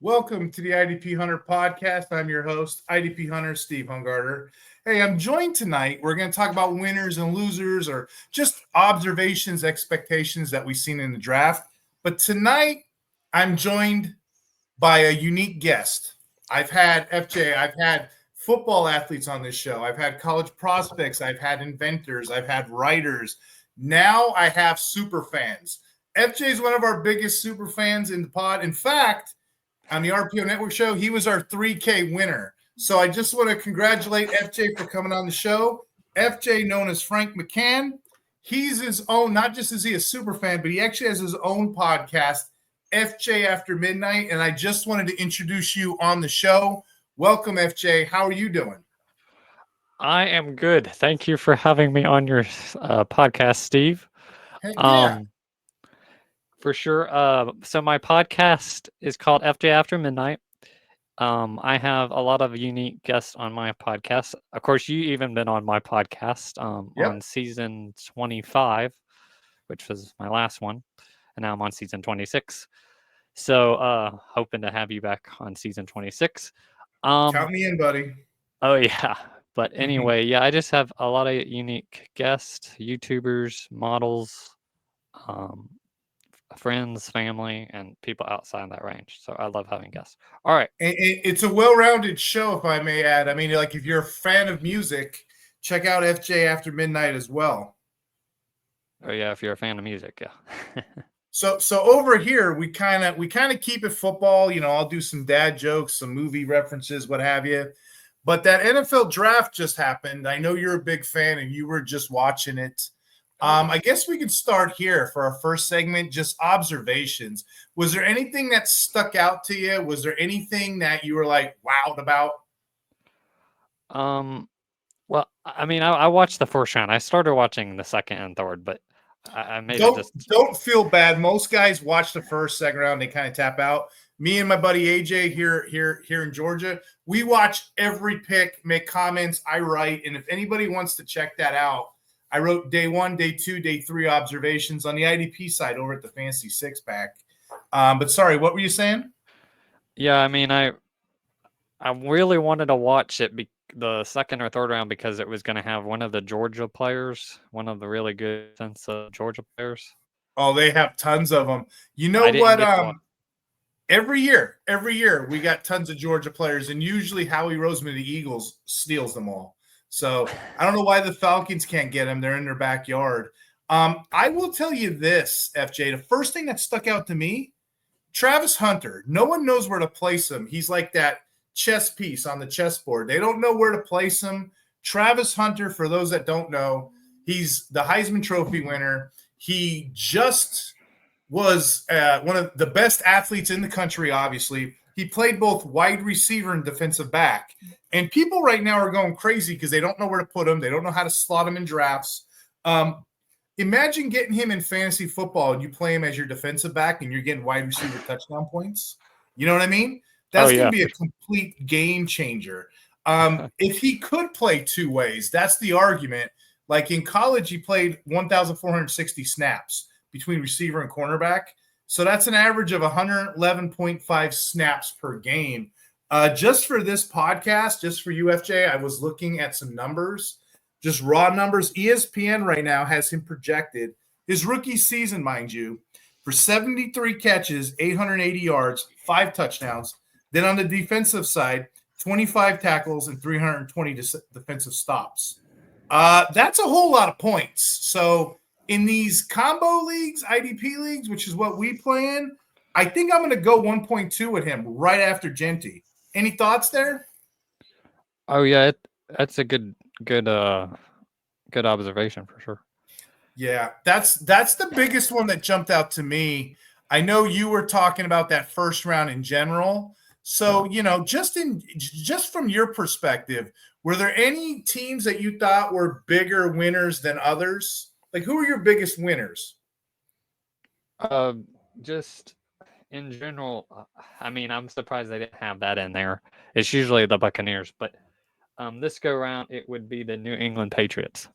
Welcome to the IDP Hunter podcast. I'm your host, IDP Hunter Steve Hungarter. Hey, I'm joined tonight. We're going to talk about winners and losers or just observations, expectations that we've seen in the draft. But tonight, I'm joined by a unique guest. I've had I've had football athletes on this show, I've had college prospects, I've had inventors, I've had writers. Now I have super fans. FJ is one of our biggest super fans in the pod. In fact, on the RPO Network show, he was our 3K winner. So I just want to congratulate FJ for coming on the show. FJ, known as Frank McCann, he's his own, not just is he a super fan, but he actually has his own podcast, FJ After Midnight. And I just wanted to introduce you on the show. Welcome, FJ. How are you doing? I am good. Thank you for having me on your podcast, Steve. Heck yeah. For sure. So my podcast is called FJ After Midnight. I have a lot of unique guests on my podcast. Of course, you even been on my podcast Yep. on season 25, which was my last one, and now I'm on season 26. So hoping to have you back on season 26. Count me in, buddy. Oh yeah. But anyway, yeah, I just have a lot of unique guests, YouTubers, models, um, friends, family, and people outside that range. So I love having guests. All right. It's a well-rounded show, if I may add. I mean, like if you're a fan of music, check out FJ After Midnight as well. Oh yeah, if you're a fan of music, yeah. So over here we kind of keep it football. You know, I'll do some dad jokes, some movie references, what have you. But that NFL draft just happened. I know you're a big fan and you were just watching it. I guess we could start here for our first segment, just observations. Was there anything that stuck out to you? Was there anything that you were like wowed about? Well, I mean, I watched the first round. I started watching the second and third, but I made it just. Don't feel bad. Most guys watch the first, second round, they kind of tap out. Me and my buddy AJ here in Georgia, we watch every pick, make comments. I write, and if anybody wants to check that out, I wrote day 1, day 2, day 3 observations on the IDP side over at the Fantasy Six Pack. But sorry, what were you saying? Yeah, I mean, I really wanted to watch it the second or third round because it was going to have one of the Georgia players, one of the really good defensive Georgia players. Oh, they have tons of them. You know I didn't what? get to watch. Every year, we got tons of Georgia players, and usually Howie Roseman of the Eagles steals them all. So I don't know why the Falcons can't get them. They're in their backyard. I will tell you this, FJ. The first thing that stuck out to me, Travis Hunter. No one knows where to place him. He's like that chess piece on the chessboard. They don't know where to place him. Travis Hunter, for those that don't know, he's the Heisman Trophy winner. He just was one of the best athletes in the country, obviously. He played both wide receiver and defensive back. And people right now are going crazy because they don't know where to put him. They don't know how to slot him in drafts. Imagine getting him in fantasy football and you play him as your defensive back and you're getting wide receiver touchdown points. You know what I mean? That's going to be a complete game changer. If he could play two ways, that's the argument. Like in college, he played 1,460 snaps between receiver and cornerback. So that's an average of 111.5 snaps per game. Just for this podcast, just for UFJ, I was looking at some numbers, just raw numbers. ESPN right now has him projected, his rookie season, mind you, for 73 catches, 880 yards, 5 touchdowns. Then on the defensive side, 25 tackles and 320 defensive stops. That's a whole lot of points. So in these combo leagues, IDP leagues, which is what we play in, I think I'm going to go 1.2 with him right after Genty. Any thoughts there? Oh yeah, that's a good observation for sure. Yeah, that's the biggest one that jumped out to me. I know you were talking about that first round in general. So, you know, just from your perspective, were there any teams that you thought were bigger winners than others? Like, who are your biggest winners? Just in general, I mean, I'm surprised they didn't have that in there. It's usually the Buccaneers, but this go around, it would be the New England Patriots.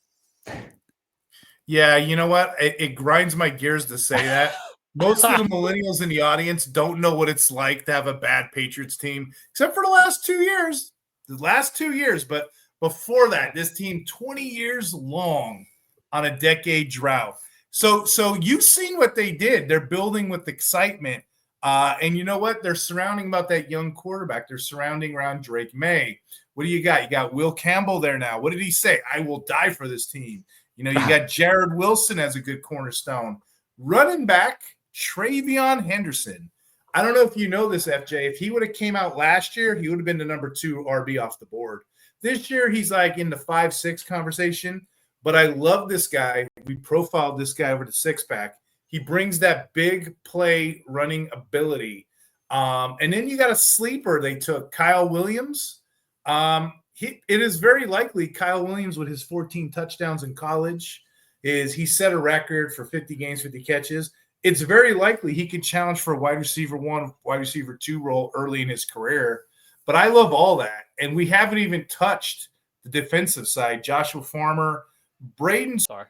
Yeah, you know what? It grinds my gears to say that. Most of the millennials in the audience don't know what it's like to have a bad Patriots team, except for the last 2 years. The last 2 years, but before that, this team 20 years long on a decade drought. So you've seen what they did. They're building with excitement. And you know what? They're surrounding about that young quarterback. They're surrounding around Drake May. What do you got? You got Will Campbell there now. What did he say? I will die for this team. You know, you got Jared Wilson as a good cornerstone. Running back, Travion Henderson. I don't know if you know this, FJ. If he would have came out last year, he would have been the number 2 RB off the board. This year, he's like in the 5-6 conversation. But I love this guy. We profiled this guy over the six-pack. He brings that big play running ability. And then you got a sleeper they took, Kyle Williams. It is very likely Kyle Williams, with his 14 touchdowns in college, he set a record for 50 games, 50 catches. It's very likely he could challenge for a wide receiver 1, wide receiver 2 role early in his career. But I love all that. And we haven't even touched the defensive side. Joshua Farmer, Braden. Sorry.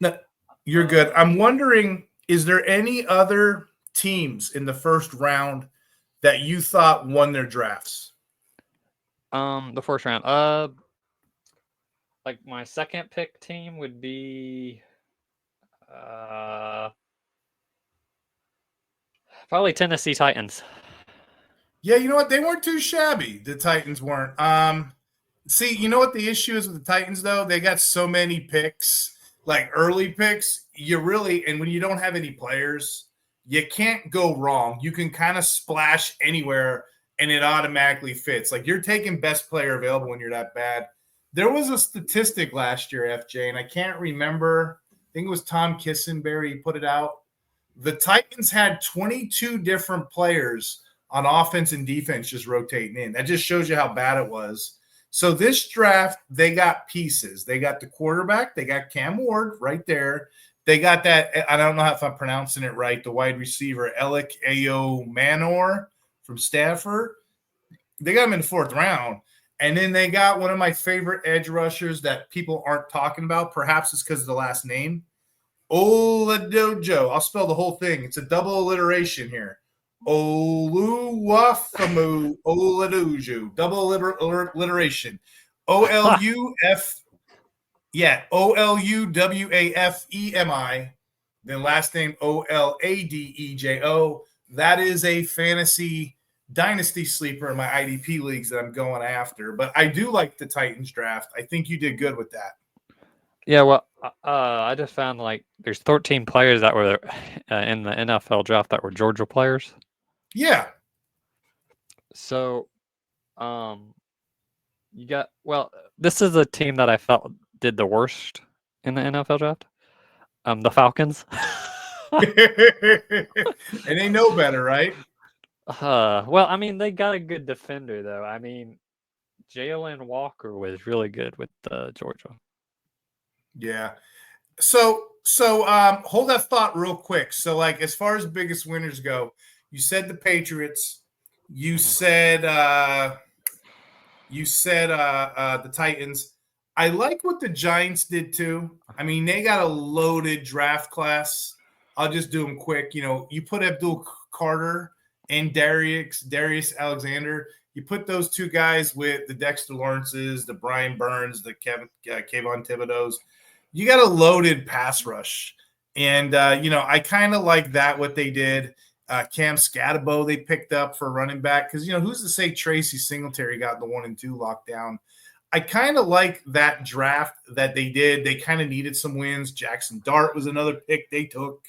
No, you're good. I'm wondering, is there any other teams in the first round that you thought won their drafts? The first round. Like my second pick team would be probably Tennessee Titans. Yeah, you know what? They weren't too shabby. The Titans weren't. See, you know what the issue is with the Titans, though? They got so many picks, like early picks. And when you don't have any players, you can't go wrong. You can kind of splash anywhere, and it automatically fits. Like, you're taking best player available when you're that bad. There was a statistic last year, FJ, and I can't remember. I think it was Tom Kissenberry put it out. The Titans had 22 different players on offense and defense just rotating in. That just shows you how bad it was. So this draft, they got pieces. They got the quarterback. They got Cam Ward right there. They got that, I don't know if I'm pronouncing it right, the wide receiver, Alec Manor from Stanford. They got him in the 4th round. And then they got one of my favorite edge rushers that people aren't talking about. Perhaps it's because of the last name. Oladojo. I'll spell the whole thing. It's a double alliteration here. Oluwafamu Oladojo. Double alliteration. O-L-U-F. Yeah, Oluwafemi. Then last name Oladejo. That is a fantasy dynasty sleeper in my IDP leagues that I'm going after. But I do like the Titans draft. I think you did good with that. Yeah, well, I just found like there's 13 players that were in the NFL draft that were Georgia players. Yeah. So, this is a team that I felt did the worst in the NFL draft. The Falcons. And they know better, right? Well, I mean, they got a good defender, though. I mean, Jalen Walker was really good with Georgia. Yeah. So hold that thought real quick. So, like, as far as biggest winners go, you said the Patriots. You said the Titans. I like what the Giants did too. I mean, they got a loaded draft class. I'll just do them quick. You know, you put Abdul Carter and Darius Alexander. You put those two guys with the Dexter Lawrences, the Brian Burns, the Kayvon Thibodeaux. You got a loaded pass rush. And, I kind of like that, what they did. Cam Scatabo they picked up for running back because, who's to say Tracy Singletary got the 1 and 2 lockdown. I kind of like that draft that they did. They kind of needed some wins. Jackson Dart was another pick they took.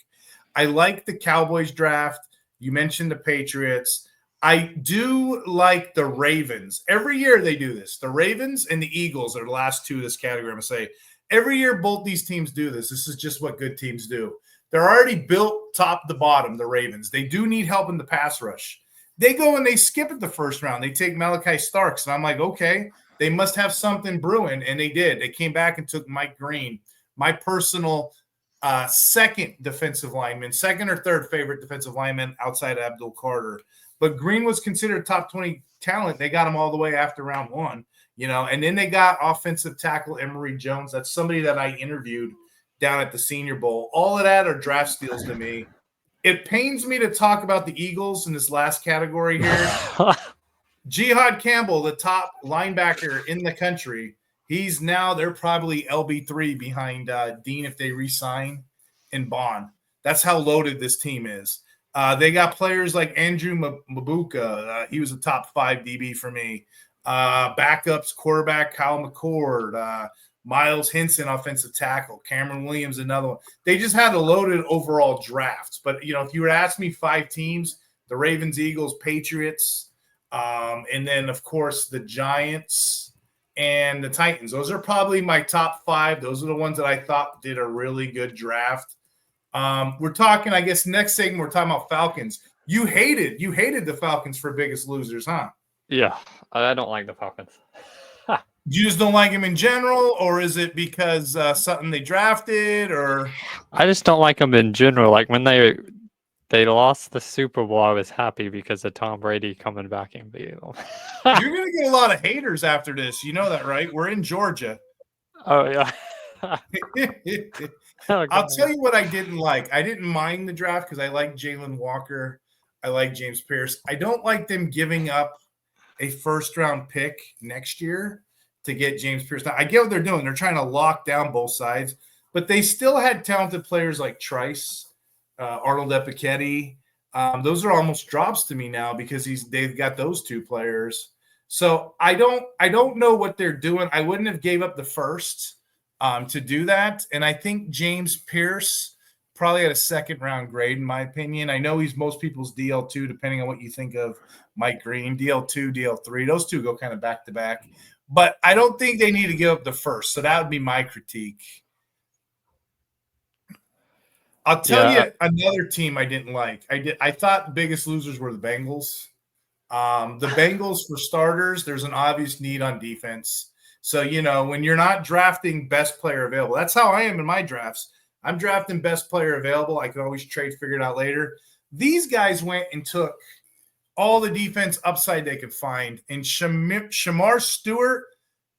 I like the Cowboys draft. You mentioned the Patriots. I do like the Ravens. Every year they do this. The Ravens and the Eagles are the last two of this category. I'm going to say every year both these teams do this. This is just what good teams do. They're already built top to bottom, the Ravens. They do need help in the pass rush. They go and they skip it the first round. They take Malachi Starks. And I'm like, okay, they must have something brewing. And they did. They came back and took Mike Green, my personal second defensive lineman, second or third favorite defensive lineman outside of Abdul Carter. But Green was considered top 20 talent. They got him all the way after round one, and then they got offensive tackle Emory Jones. That's somebody that I interviewed down at the Senior Bowl. All of that are draft steals to me. It pains me to talk about the Eagles in this last category here. Jihad Campbell, the top linebacker in the country, they're probably LB3 behind Dean if they re-sign and Bond. That's how loaded this team is. They got players like Andrew Mabuka. He was a top 5 DB for me. Backups, quarterback Kyle McCord, Miles Hinson, offensive tackle, Cameron Williams, another one. They just had a loaded overall draft. But, if you were to ask me 5 teams, the Ravens, Eagles, Patriots, and then, of course, the Giants and the Titans. Those are probably my top 5. Those are the ones that I thought did a really good draft. We're talking, I guess, next segment, we're talking about Falcons. You hated the Falcons for biggest losers, huh? Yeah, I don't like the Falcons. You just don't like them in general, or is it because something they drafted, or? I just don't like them in general. Like when they lost the Super Bowl, I was happy because of Tom Brady coming back and beating them. You're going to get a lot of haters after this. You know that, right? We're in Georgia. Oh, yeah. I'll tell you what I didn't like. I didn't mind the draft because I like Jalen Walker. I like James Pierce. I don't like them giving up a first-round pick next year to get James Pierce. Now, I get what they're doing. They're trying to lock down both sides, but they still had talented players like Trice, Arnold Epiketti. Those are almost drops to me now because they've got those 2 players. So I don't know what they're doing. I wouldn't have gave up the first to do that. And I think James Pierce probably had a second-round grade, in my opinion. I know he's most people's DL2, depending on what you think of Mike Green. DL2, DL3, those 2 go kind of back-to-back. But I don't think they need to give up the first. So that would be my critique. I'll tell you another team I didn't like. I thought the biggest losers were the Bengals. The Bengals, for starters, there's an obvious need on defense. So, when you're not drafting best player available, that's how I am in my drafts. I'm drafting best player available. I can always trade, figure it out later. These guys went and took all the defense upside they could find. And Shamar Stewart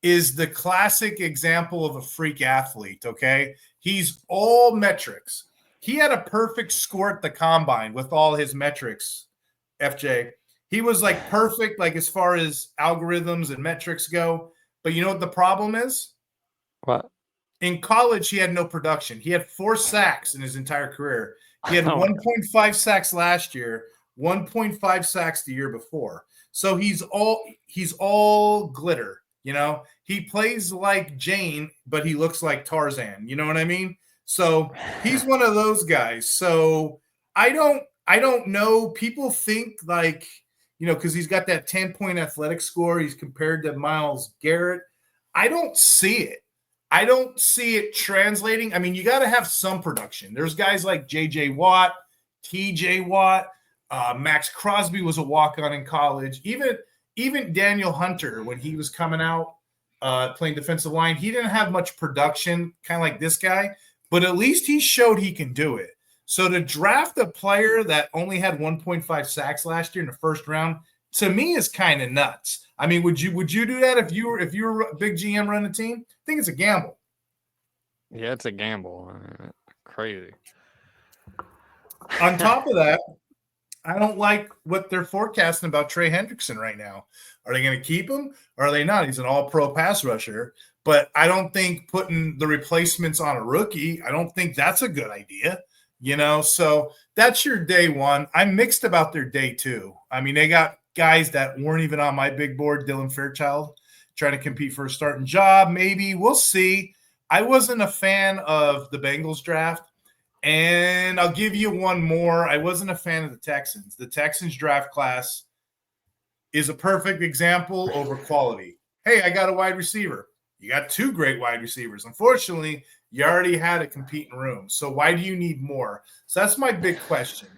is the classic example of a freak athlete, okay? He's all metrics. He had a perfect score at the combine with all his metrics, FJ. He was like perfect, like as far as algorithms and metrics go. But you know what the problem is? What? In college, he had no production. He had 4 sacks in his entire career. He had 1.5 sacks last year, 1.5 sacks the year before. So he's all glitter, He plays like Jane, but he looks like Tarzan. You know what I mean? So he's one of those guys. So I don't know. People think like, because he's got that 10-point athletic score. He's compared to Myles Garrett. I don't see it. I don't see it translating. I mean, you got to have some production. There's guys like J.J. Watt, T.J. Watt, Max Crosby was a walk-on in college. Even Daniel Hunter, when he was coming out playing defensive line, he didn't have much production, kind of like this guy, but at least he showed he can do it. So to draft a player that only had 1.5 sacks last year in the first round, to me is kind of nuts. I mean, would you do that if you were a big GM running a team? I think it's a gamble. Yeah, it's a gamble. Crazy. On top of that, I don't like what they're forecasting about Trey Hendrickson right now. Are they going to keep him or are they not? He's an all-pro pass rusher, but I don't think putting the replacements on a rookie, I don't think that's a good idea. So that's your day one. I'm mixed about their day two. I mean, they got guys that weren't even on my big board, Dylan Fairchild, trying to compete for a starting job. Maybe we'll see. I wasn't a fan of the Bengals draft. And I'll give you one more. I wasn't a fan of the Texans. The Texans draft class is a perfect example over quality. Hey, I got a wide receiver. You got 2 great wide receivers. Unfortunately, you already had a competing room. So why do you need more? So that's my big question.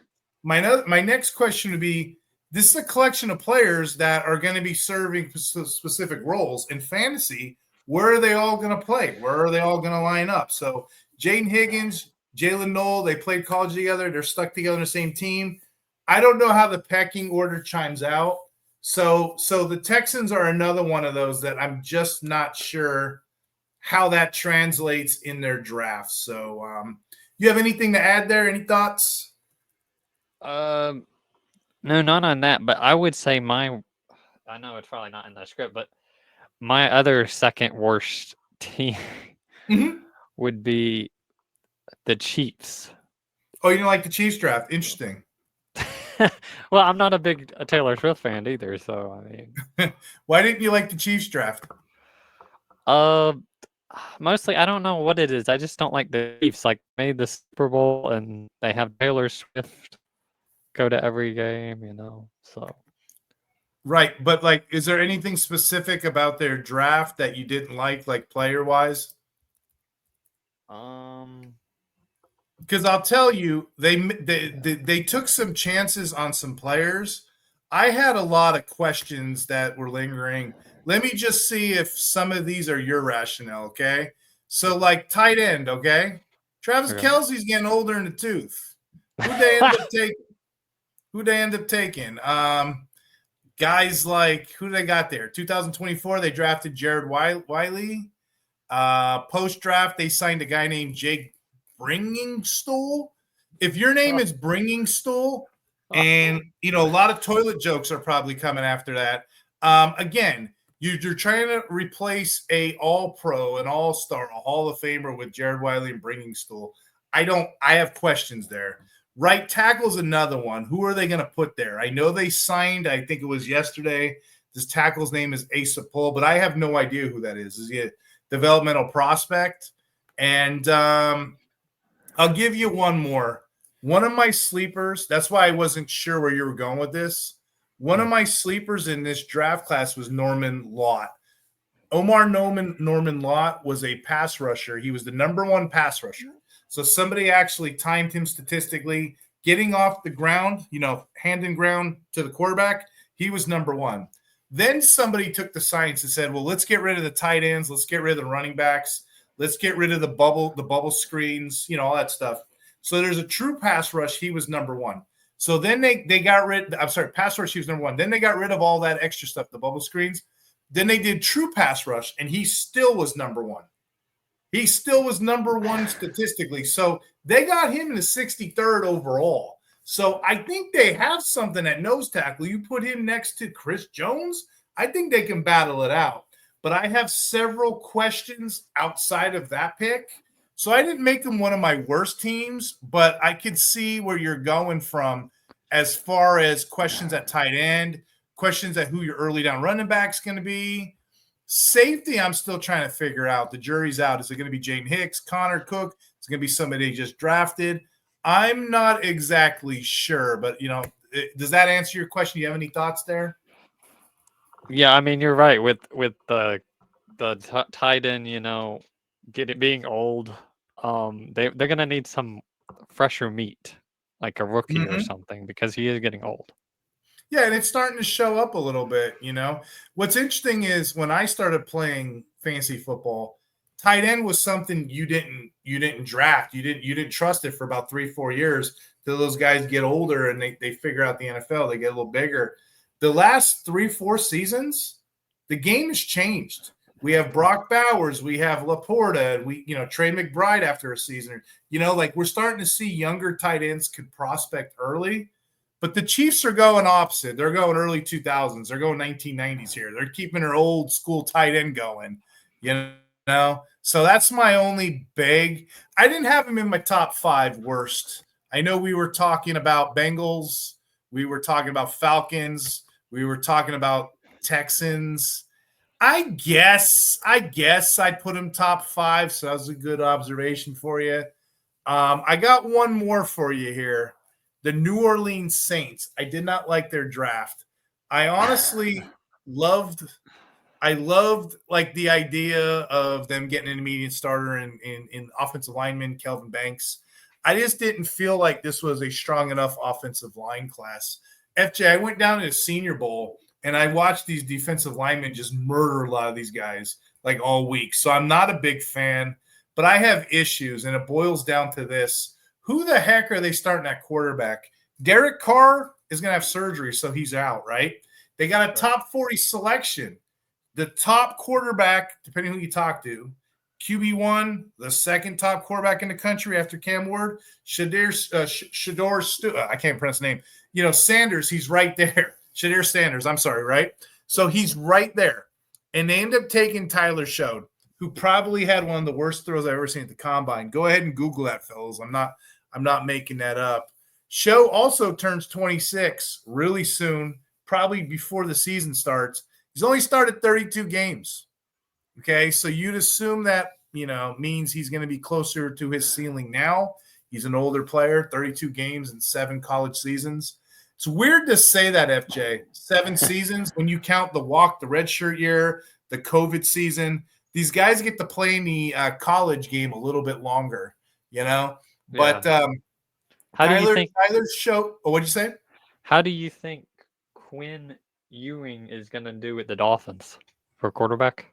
My next question would be, this is a collection of players that are going to be serving specific roles. In fantasy, where are they all going to play? Where are they all going to line up? So Jaden Higgins, Jalen Noel, they played college together. They're stuck together on the same team. I don't know how the pecking order chimes out. So the Texans are another one of those that I'm just not sure how that translates in their draft. So you have anything to add there? Any thoughts? No, not on that, but I would say I know it's probably not in the script, but my other second worst team Mhm. would be the Chiefs. Oh, you didn't like the Chiefs draft? Interesting. Well, I'm not a big Taylor Swift fan either, so I mean, Why didn't you like the Chiefs draft? uh, mostly I don't know what it is. I just don't like the Chiefs. Like made the Super Bowl and they have Taylor Swift go to every game, So Right, but like, is there anything specific about their draft that you didn't like player wise? um, Because I'll tell you, they took some chances on some players. I had a lot of questions that were lingering. Let me just see if some of these are your rationale. Okay, so like tight end. Okay, Travis okay. Kelsey's getting older in the tooth. Who'd they end up taking? Who'd they end up taking? Guys like who they got there? 2024, they drafted Jared Wiley. Post draft, they signed a guy named Jake Bringingstool. If your name is Bringingstool, and a lot of toilet jokes are probably coming after that. Again, you're trying to replace a All-Pro, an All-Star, a Hall of Famer with Jared Wiley and Bringingstool. I have questions there. Right tackle's another one. Who are they going to put there? I know they signed, I think it was yesterday. This tackle's name is Asa Pohl, but I have no idea who that is. Is he a developmental prospect? And I'll give you one more. One of my sleepers, that's why I wasn't sure where you were going with this. One of my sleepers in this draft class was Norman Lott. Norman Lott was a pass rusher. He was the number one pass rusher. So somebody actually timed him statistically, getting off the ground, hand and ground to the quarterback. He was number one. Then somebody took the science and said, well, let's get rid of the tight ends. Let's get rid of the running backs. Let's get rid of the bubble screens, all that stuff. So there's a true pass rush. He was number one. So then they got rid – I'm sorry, pass rush, he was number one. Then they got rid of all that extra stuff, the bubble screens. Then they did true pass rush, and he still was number one. He still was number one statistically. So they got him in the 63rd overall. So I think they have something at nose tackle. You put him next to Chris Jones, I think they can battle it out. But I have several questions outside of that pick. So I didn't make them one of my worst teams, but I could see where you're going from as far as questions at tight end, questions at who your early down running back's going to be. Safety, I'm still trying to figure out. The jury's out. Is it going to be Jaden Hicks, Connor Cook? Is it going to be somebody just drafted? I'm not exactly sure, but does that answer your question? Do you have any thoughts there? Yeah, I mean you're right with the tight end, being old. They're gonna need some fresher meat, like a rookie or something, because he is getting old. Yeah, and it's starting to show up a little bit. What's interesting is when I started playing fantasy football, tight end was something you didn't draft. You didn't trust it for about 3-4 years till those guys get older and they figure out the NFL. They get a little bigger. The last 3-4 seasons, the game has changed. We have Brock Bowers, we have Laporta, Trey McBride after a season. We're starting to see younger tight ends could prospect early. But the Chiefs are going opposite. They're going early 2000s. They're going 1990s here. They're keeping their old school tight end going, So that's my only big. I didn't have him in my top 5 worst. I know we were talking about Bengals. We were talking about Falcons. We were talking about Texans. I guess I'd put him top 5. So that was a good observation for you. I got one more for you here. The New Orleans Saints. I did not like their draft. I honestly loved like the idea of them getting an immediate starter in offensive lineman Kelvin Banks. I just didn't feel like this was a strong enough offensive line class. FJ, I went down to the Senior Bowl and I watched these defensive linemen just murder a lot of these guys like all week. So I'm not a big fan, but I have issues, and it boils down to this. Who the heck are they starting at quarterback? Derek Carr is going to have surgery, so he's out, right? They got a top 40 selection. The top quarterback, depending on who you talk to, QB1, the second top quarterback in the country after Cam Ward. Shador I can't pronounce the name. Sanders, he's right there. Shador Sanders, I'm sorry, right? So he's right there. And they end up taking Tyler Shode, who probably had one of the worst throws I've ever seen at the combine. Go ahead and Google that, fellas. I'm not making that up. Shode also turns 26 really soon, probably before the season starts. He's only started 32 games. Okay, so you'd assume that, means he's going to be closer to his ceiling now. He's an older player, 32 games and 7 college seasons. It's weird to say that, FJ. 7 seasons, when you count the redshirt year, the COVID season, these guys get to play in the college game a little bit longer, But how do you think Tyler's show? Oh, what'd you say? How do you think Quinn Ewing is going to do with the Dolphins for quarterback?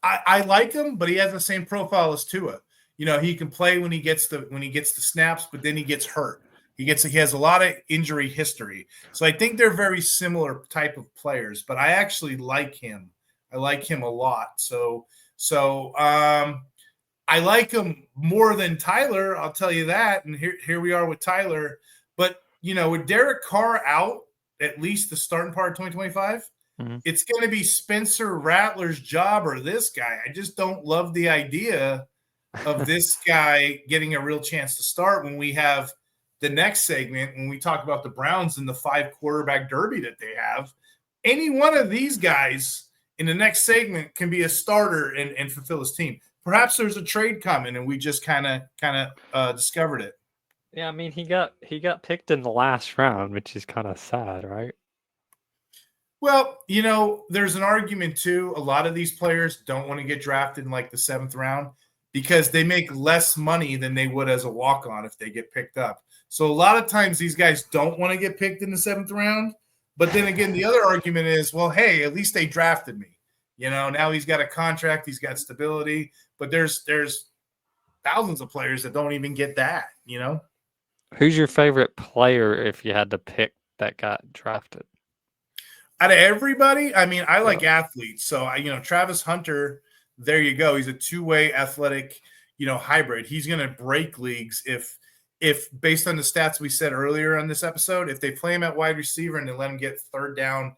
I like him, but he has the same profile as Tua. He can play when he gets the snaps, but then he gets hurt. He has a lot of injury history. So I think they're very similar type of players, but I actually like him. I like him a lot. So I like him more than Tyler, I'll tell you that. And here we are with Tyler. But, with Derek Carr out, at least the starting part of 2025, it's going to be Spencer Rattler's job or this guy. I just don't love the idea of this guy getting a real chance to start when we have the next segment, when we talk about the Browns and the 5 quarterback derby that they have. Any one of these guys in the next segment can be a starter and fulfill his team. Perhaps there's a trade coming and we just kind of discovered it. Yeah, I mean, he got picked in the last round, which is kind of sad, right? Well, there's an argument too. A lot of these players don't want to get drafted in like the 7th round because they make less money than they would as a walk-on if they get picked up. So a lot of times these guys don't want to get picked in the 7th round. But then again, the other argument is, well, hey, at least they drafted me. Now he's got a contract, he's got stability. But there's thousands of players that don't even get that. Who's your favorite player if you had to pick that got drafted? Out of everybody, I mean, I like athletes. So, Travis Hunter, there you go. He's a 2-way athletic, hybrid. He's going to break leagues if based on the stats we said earlier on this episode, if they play him at wide receiver and they let him get third down,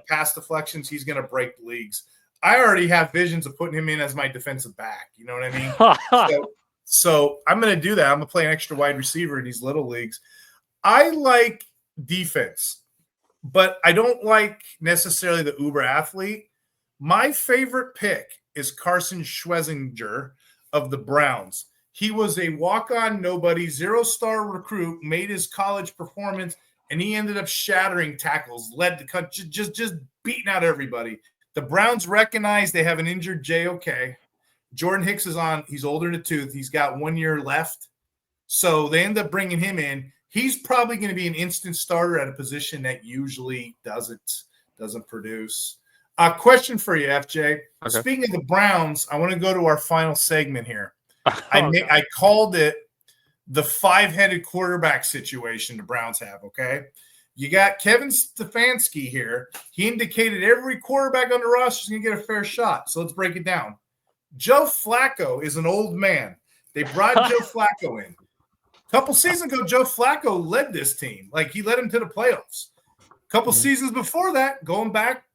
pass deflections, he's going to break leagues. I already have visions of putting him in as my defensive back. You know what I mean? So I'm going to do that. I'm going to play an extra wide receiver in these little leagues. I like defense, but I don't like necessarily the uber athlete. My favorite pick is Carson Schwezinger of the Browns. He was a walk-on nobody, 0-star recruit, made his college performance, and he ended up shattering tackles, led the country, just beating out everybody. The Browns recognize they have an injured JOK. Jordan Hicks is on. He's older in the tooth. He's got 1 year left. So they end up bringing him in. He's probably going to be an instant starter at a position that usually doesn't produce. A question for you, FJ. Okay. Speaking of the Browns, I want to go to our final segment here. I called it the 5-headed quarterback situation the Browns have, okay? You got Kevin Stefanski here. He indicated every quarterback on the roster is going to get a fair shot. So let's break it down. Joe Flacco is an old man. They brought Joe Flacco in. A couple seasons ago, Joe Flacco led this team. Like, he led them to the playoffs. A couple seasons before that, going back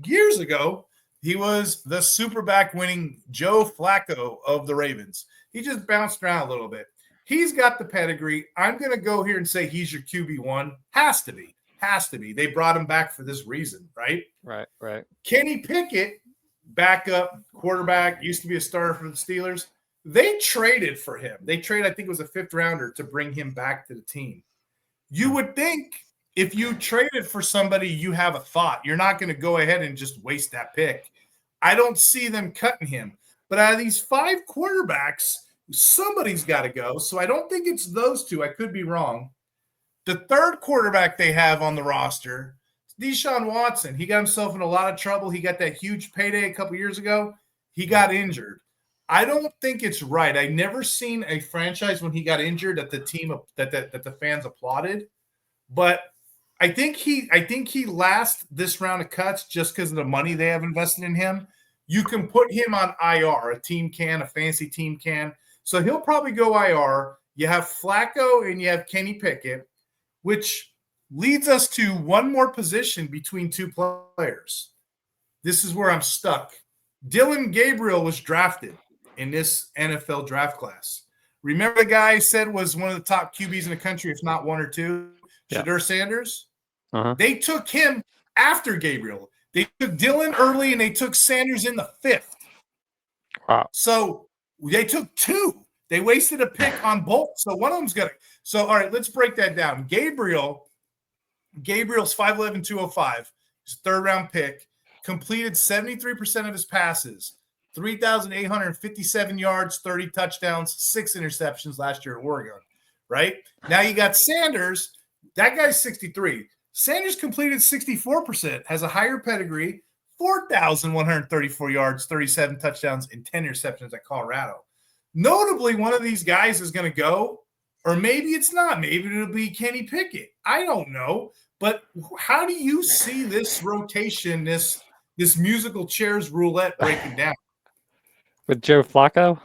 years ago, he was the Superback winning Joe Flacco of the Ravens. He just bounced around a little bit. He's got the pedigree. I'm going to go here and say he's your QB1. Has to be. They brought him back for this reason, right? Right. Kenny Pickett, backup quarterback, used to be a starter for the Steelers. They traded for him. I think it was a 5th rounder to bring him back to the team. You would think if you traded for somebody, you have a thought. You're not going to go ahead and just waste that pick. I don't see them cutting him. But out of these 5 quarterbacks, somebody's got to go. So I don't think it's those 2. I could be wrong. The 3rd quarterback they have on the roster, Deshaun Watson. He got himself in a lot of trouble. He got that huge payday a couple years ago. He got injured. I don't think it's right. I never seen a franchise when he got injured that the team that the fans applauded. But I think he lasts this round of cuts just because of the money they have invested in him. You can put him on IR. A team can, a fantasy team can. So he'll probably go IR. You have Flacco and you have Kenny Pickett, which leads us to one more position between two players. This is where I'm stuck. Dylan Gabriel was drafted in this NFL draft class. Remember the guy I said was one of the top QBs in the country, if not one or two? Yeah. Shedeur Sanders? Uh-huh. They took him after Gabriel. They took Dylan early and they took Sanders in the 5th. Wow. So they took two. They wasted a pick on both. So one of them's going to. So, all right, let's break that down. Gabriel's 5'11", 205. His third-round pick. Completed 73% of his passes. 3,857 yards, 30 touchdowns, 6 interceptions last year at Oregon, right? Now you got Sanders. That guy's 63. Sanders completed 64%, has a higher pedigree, 4,134 yards, 37 touchdowns, and 10 interceptions at Colorado. Notably, one of these guys is going to go, or maybe it's not. Maybe it'll be Kenny Pickett. I don't know. But how do you see this rotation, this musical chairs roulette breaking down? With Joe Flacco?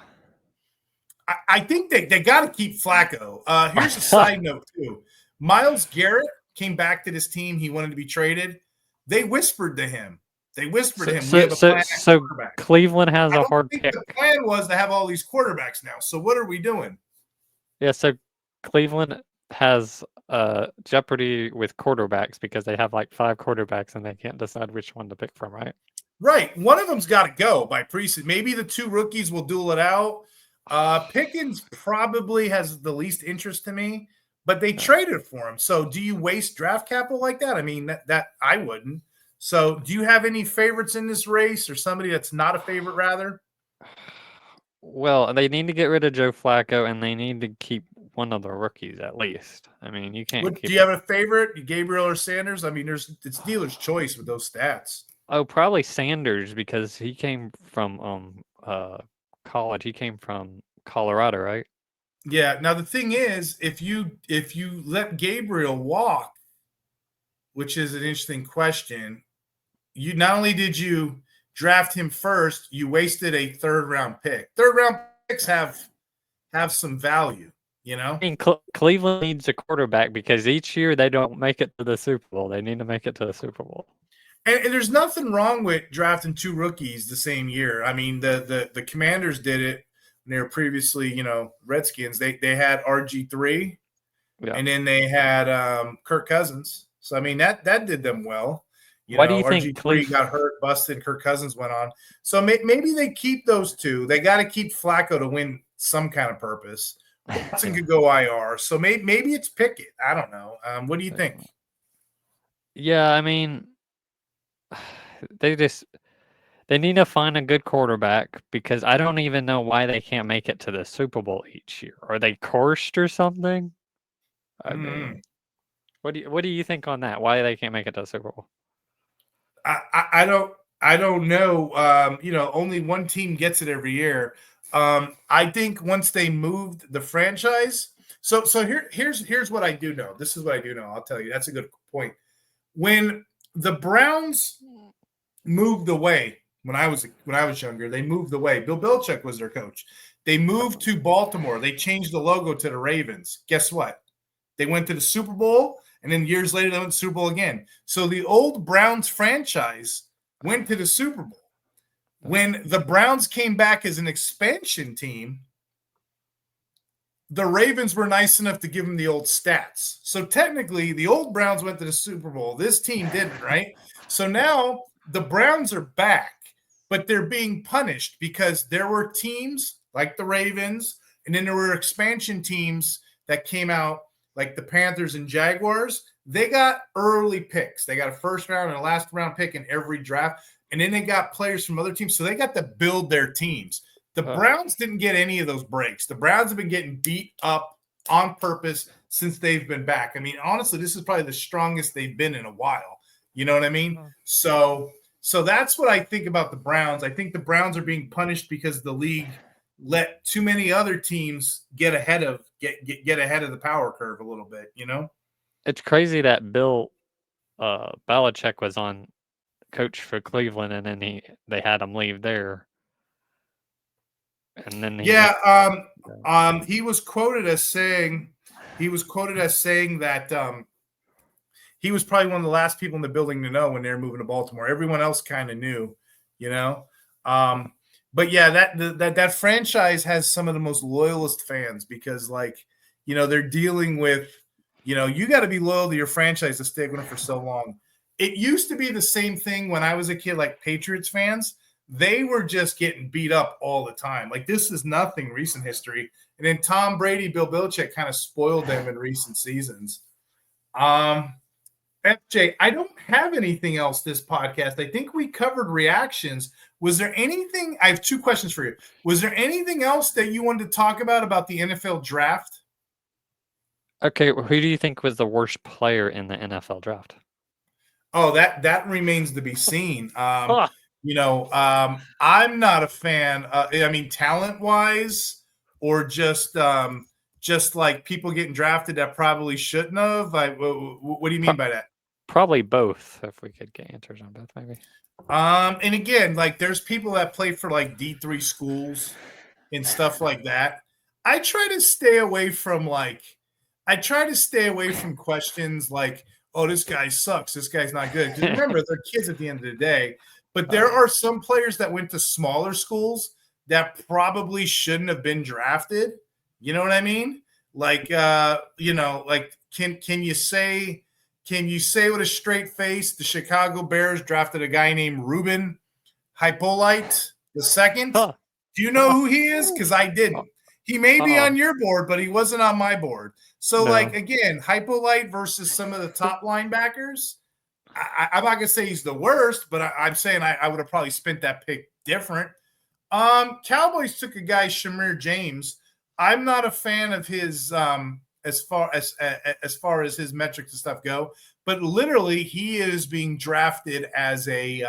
I think they got to keep Flacco. Here's a side note, too. Myles Garrett came back to this team. He wanted to be traded. They whispered to him. We have a plan. So Cleveland has a hard pick. The plan was to have all these quarterbacks now. So what are we doing? Yeah, so Cleveland has jeopardy with quarterbacks because they have like 5 quarterbacks and they can't decide which one to pick from, right? Right. One of them's got to go by preseason. Maybe the 2 rookies will duel it out. Pickens probably has the least interest to me, but they traded for him. So do you waste draft capital like that? I mean, that I wouldn't. So do you have any favorites in this race or somebody that's not a favorite rather? Well, they need to get rid of Joe Flacco and they need to keep one of the rookies at least. I mean, you can't keep. Do you have a favorite, Gabriel or Sanders? I mean, it's dealer's choice with those stats. Oh, probably Sanders because he came from college. He came from Colorado, right? Yeah. Now the thing is, if you let Gabriel walk, which is an interesting question, you not only did you draft him first, you wasted a 3rd-round pick. 3rd-round picks have some value, you know? I mean, Cleveland needs a quarterback because each year they don't make it to the Super Bowl. They need to make it to the Super Bowl. And there's nothing wrong with drafting 2 rookies the same year. I mean, the Commanders did it when they were previously, Redskins. They had RG3, and then they had Kirk Cousins. So, I mean, that did them well. Why do you think RG3 got hurt, busted, Kirk Cousins went on. So maybe they keep those 2. They got to keep Flacco to win some kind of purpose. Watson could go IR. So maybe it's Pickett. I don't know. What do you think? Yeah, I mean, they need to find a good quarterback because I don't even know why they can't make it to the Super Bowl each year. Are they cursed or something? I mean, what do you think on that? Why they can't make it to the Super Bowl? I don't know. Only one team gets it every year. I think once they moved the franchise. So here's what I do know. This is what I do know. I'll tell you. That's a good point. When the Browns moved away, when I was younger, they moved away. Bill Belichick was their coach. They moved to Baltimore. They changed the logo to the Ravens. Guess what? They went to the Super Bowl, and then years later, they went to the Super Bowl again. So the old Browns franchise went to the Super Bowl. When the Browns came back as an expansion team, the Ravens were nice enough to give them the old stats. So technically, the old Browns went to the Super Bowl. This team didn't, right? So now the Browns are back, but they're being punished because there were teams like the Ravens, and then there were expansion teams that came out like the Panthers and Jaguars. They got early picks. They got a 1st round and a last round pick in every draft. And then they got players from other teams. So they got to build their teams. The Browns didn't get any of those breaks. The Browns have been getting beat up on purpose since they've been back. I mean, honestly, this is probably the strongest they've been in a while. You know what I mean? So that's what I think about the Browns. I think the Browns are being punished because the league let too many other teams get ahead of the power curve a little bit, It's crazy that Bill Belichick was on coach for Cleveland, and then they had him leave there, and then he went. He was quoted as saying that he was probably one of the last people in the building to know when they were moving to Baltimore. Everyone else kind of knew, you know. But yeah, that franchise has some of the most loyalist fans because, like, you know, they're dealing with, you know, you got to be loyal to your franchise to stay with them for so long. It used to be the same thing when I was a kid, like Patriots fans. They were just getting beat up all the time. Like, this is nothing recent history. And then Tom Brady, Bill Belichick kind of spoiled them in recent seasons. FJ, I don't have anything else this podcast. I think we covered reactions. Was there anything? I have two questions for you. Was there anything else that you wanted to talk about the NFL draft? Okay, who do you think was the worst player in the NFL draft? Oh, that remains to be seen. Huh. You know, I'm not a fan. I mean, talent-wise, or just like people getting drafted that probably shouldn't have. What do you mean by that? Probably both. If we could get answers on both, maybe. And again, like there's people that play for like D3 schools and stuff like that. I try to stay away from questions like, oh, this guy sucks, this guy's not good. Because remember, they're kids at the end of the day. But there are some players that went to smaller schools that probably shouldn't have been drafted. You know what I mean? Like, you know, like can you say with a straight face the Chicago Bears drafted a guy named Ruben Hypolite II? Huh. Do you know who he is? Because I didn't. He may be on your board, but he wasn't on my board. So, like, again, Hypolite versus some of the top linebackers. I'm not going to say he's the worst, but I'm saying I would have probably spent that pick different. Cowboys took a guy, Shamir James. I'm not a fan of his as far as his metrics and stuff go, but literally he is being drafted as a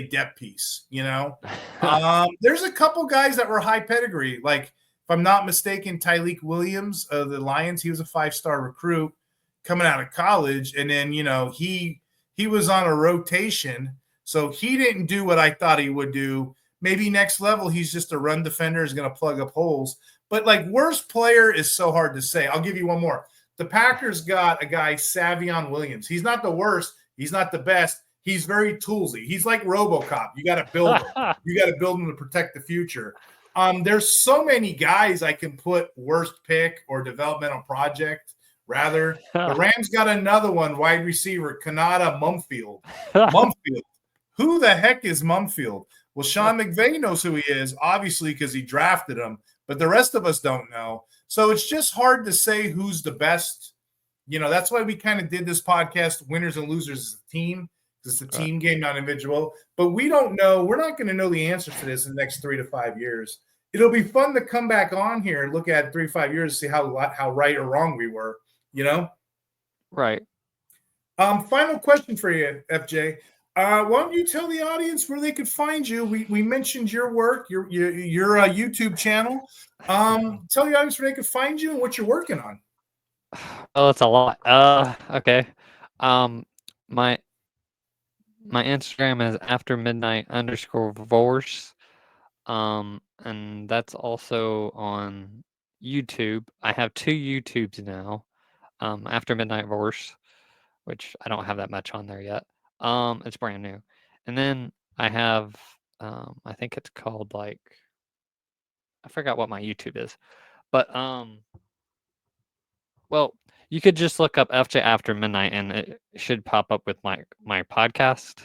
depth piece, you know. There's a couple guys that were high pedigree, like if I'm not mistaken, Tyleik Williams of the Lions. He was a 5-star recruit coming out of college, and then, you know, he was on a rotation, so he didn't do what I thought he would do. Maybe next level, he's just a run defender, is going to plug up holes. But like worst player is so hard to say. I'll give you one more. The Packers got a guy, Savion Williams. He's not the worst. He's not the best. He's very toolsy. He's like RoboCop. You got to build him. You got to build him to protect the future. There's so many guys I can put worst pick or developmental project. Rather, the Rams got another one, wide receiver, Kanata Mumfield. Mumfield. Who the heck is Mumfield? Well, Sean McVay knows who he is, obviously, because he drafted him, but the rest of us don't know. So it's just hard to say who's the best. You know, that's why we kind of did this podcast, winners and losers as a team, because it's a team game, not individual. But we don't know. We're not going to know the answer to this in the next 3 to 5 years. It'll be fun to come back on here and look at 3 to 5 years to see how right or wrong we were, you know? Right. Final question for you, FJ. Why don't you tell the audience where they could find you? We mentioned your work, your YouTube channel. Tell the audience where they could find you and what you're working on. Oh, that's a lot. Okay. My Instagram is aftermidnight_vorse. And that's also on YouTube. I have 2 YouTubes now. After Midnight Vorse, which I don't have that much on there yet. It's brand new. And then I have, I think it's called like, I forgot what my YouTube is, but well, you could just look up FJ After Midnight and it should pop up with my podcast.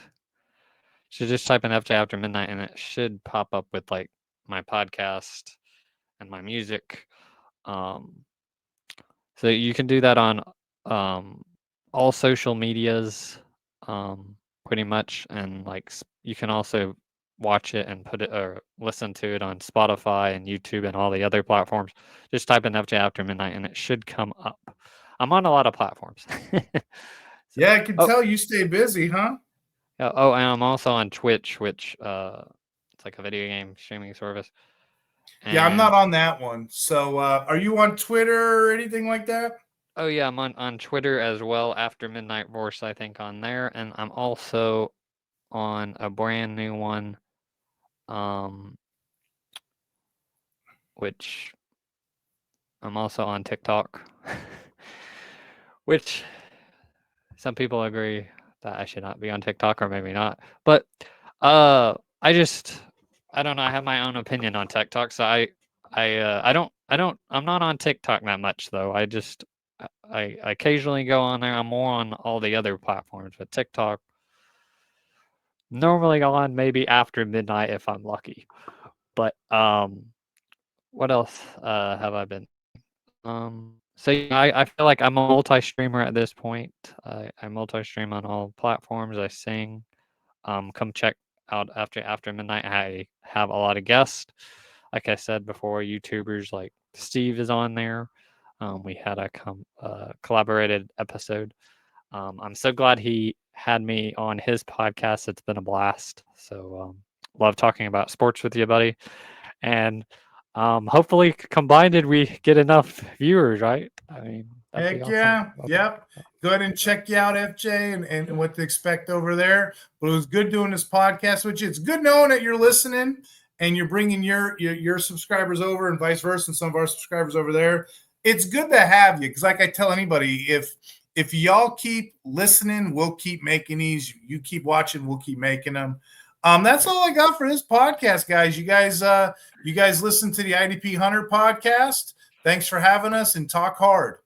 So just type in FJ After Midnight and it should pop up with like my podcast and my music. So you can do that on all social medias, pretty much, and like you can also watch it and put it or listen to it on Spotify and YouTube and all the other platforms. Just type in FJ After Midnight and it should come up. I'm on a lot of platforms. Yeah, I can tell you stay busy, huh? Oh, and I'm also on Twitch, which it's like a video game streaming service. Yeah, I'm not on that one. So are you on Twitter or anything like that? Oh yeah, I'm on Twitter as well, After Midnight Vorse, I think, on there. And I'm also on a brand new one, which I'm also on TikTok, which some people agree that I should not be on TikTok, or maybe not. But I don't know. I have my own opinion on TikTok, so I'm not on TikTok that much though. I occasionally go on there. I'm more on all the other platforms, but TikTok normally on maybe after midnight if I'm lucky. But what else have I been? So yeah, I feel like I'm a multi-streamer at this point. I multi-stream on all platforms. I sing. Come check out after midnight. I have a lot of guests. Like I said before, YouTubers like Steve is on there. We had a collaborated episode. I'm so glad he had me on his podcast. It's been a blast. So love talking about sports with you, buddy. And hopefully combined we get enough viewers, right? I mean, that'd be Heck awesome. yeah. Yep. Go ahead and check you out, FJ, and what to expect over there. But it was good doing this podcast with you. It's good knowing that you're listening and you're bringing your subscribers over and vice versa, and some of our subscribers over there. It's good to have you because, like I tell anybody, if y'all keep listening, we'll keep making these. You keep watching, we'll keep making them. That's all I got for this podcast, guys. You guys listen to the IDP Hunter podcast. Thanks for having us, and talk hard.